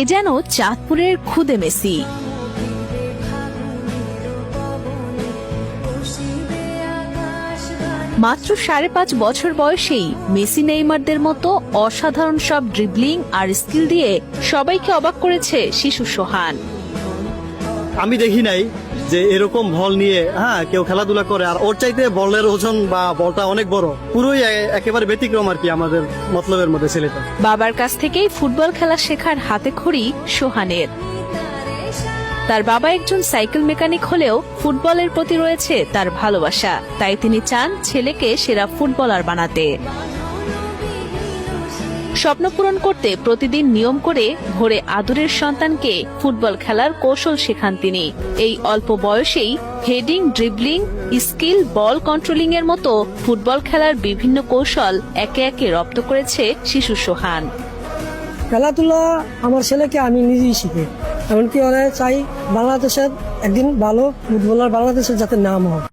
এ যেন চাঁদপুরের খুদে মেসি। মাত্র 5.5 বছর বয়সেই মেসি নেইমারদের মতো অসাধারণ সব ড্রিবলিং আর স্কিল দিয়ে সবাইকে অবাক করেছে শিশু সোহান। আমি দেখি নাই যে এরকম বল নিয়ে কেউ খেলাধুলা করে, আর ওর চাইতে বলের ওজন বা বলটা অনেক বড়, পুরোই একেবারে ব্যতিক্রম আর কি আমাদের মতলবের মধ্যে ছেলেটা। বাবার কাছ থেকেই ফুটবল খেলা শেখার হাতেখড়ি সোহানের। তার বাবা একজন সাইকেল মেকানিক হলেও ফুটবলের প্রতি রয়েছে তার ভালোবাসা, তাই তিনি চান ছেলেকে সেরা ফুটবলার বানাতে। স্বপ্ন পূরণ করতে প্রতিদিন নিয়ম করে ভোরে আদরের সন্তানকে ফুটবল খেলার কৌশল শেখান তিনি। এই অল্প বয়সেই হেডিং, ড্রিবলিং, স্কিল, বল কন্ট্রোলিং এর মতো ফুটবল খেলার বিভিন্ন কৌশল একে একে রপ্ত করেছে শিশু সোহান। খেলাধুলা আমার ছেলেকে আমি নিজেই শিখি, এমনকি ওরা চাই বাংলাদেশের একদিন ভালো ফুটবলার বাংলাদেশের যাতে নাম হয়।